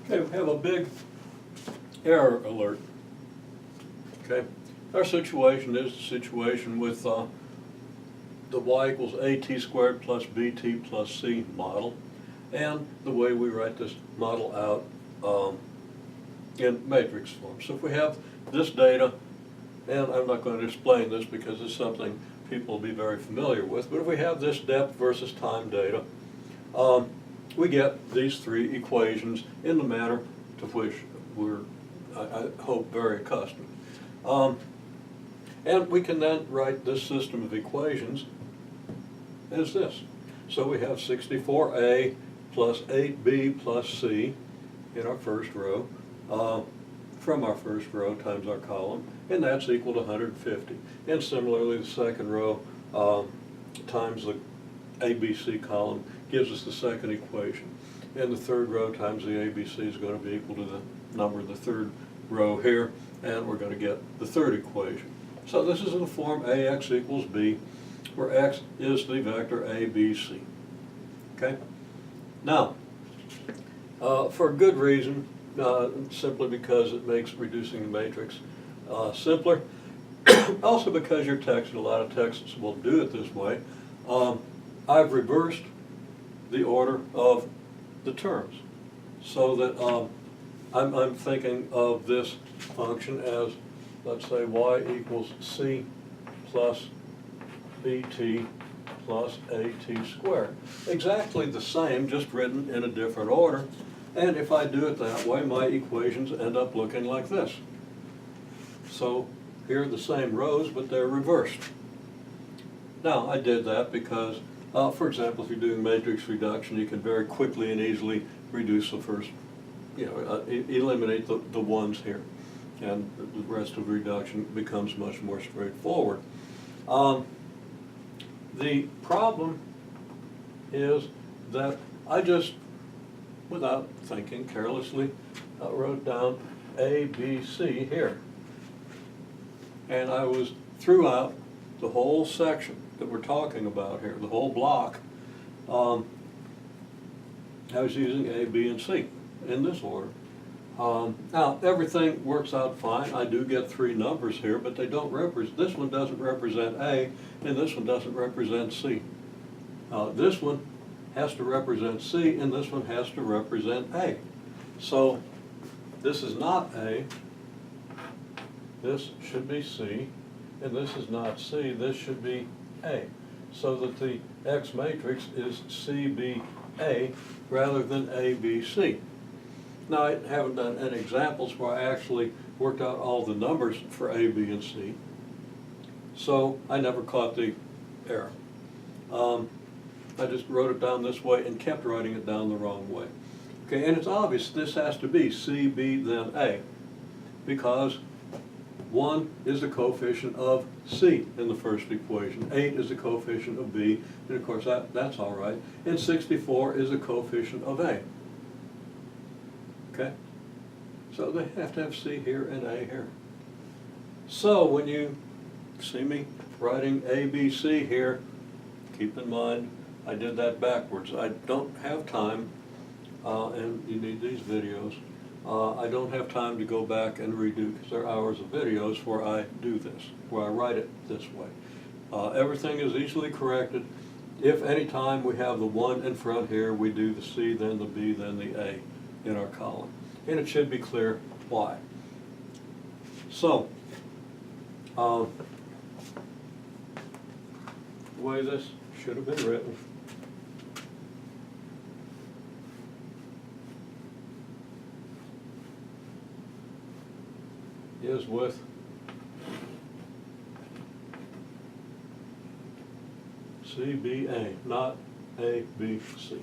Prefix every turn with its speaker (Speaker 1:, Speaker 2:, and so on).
Speaker 1: Okay, we have a big error alert. Okay, our situation is the situation with the y equals at squared plus bt plus c model, and the way we write this model out in matrix form. So if we have this data, and I'm not going to explain this because it's something people will be very familiar with, but if we have this depth versus time data, we get these three equations in the manner to which we're, I hope, very accustomed. And we can then write this system of equations as this. So we have 64a plus 8b plus c in our first row, from our first row times our column, and that's equal to 150. And similarly, the second row times the ABC column gives us the second equation. And the third row times the ABC is going to be equal to the number of the third row here, and we're going to get the third equation. So this is in the form AX equals B, where X is the vector ABC. Okay? Now, for a good reason, simply because it makes reducing the matrix simpler, also because your text, and a lot of texts will do it this way, I've reversed the order of the terms so that I'm thinking of this function as, let's say, y equals c plus bt plus at squared. Exactly the same, just written in a different order. And if I do it that way, my equations end up looking like this. So here are the same rows, but they're reversed. Now, I did that because, for example, if you're doing matrix reduction, you can very quickly and easily reduce the first, eliminate the ones here. And the rest of reduction becomes much more straightforward. The problem is that I just, without thinking, carelessly wrote down A, B, C here. And I was throughout the whole section that we're talking about here, the whole block, I was using A, B, and C in this order. Now, everything works out fine. I do get three numbers here, but they don't represent, this one doesn't represent A, and this one doesn't represent C. This one has to represent C, and this one has to represent A. So this is not A, this should be C, and this is not C, this should be A. So that the X matrix is CBA rather than ABC. Now, I haven't done any examples where I actually worked out all the numbers for A, B, and C, so I never caught the error. I just wrote it down this way and kept writing it down the wrong way. Okay, and it's obvious this has to be C, B, then A, because 1 is the coefficient of C in the first equation, 8 is the coefficient of B, and of course that's all right, and 64 is the coefficient of A. Okay, so they have to have C here and A here. So when you see me writing A, B, C here, keep in mind I did that backwards. I don't have time, and you need these videos, I don't have time to go back and redo, because there are hours of videos where I do this, where I write it this way. Everything is easily corrected. If any time we have the 1 in front here, we do the C, then the B, then the A in our column. And it should be clear why. So, the way this should have been written is with CBA, not ABC.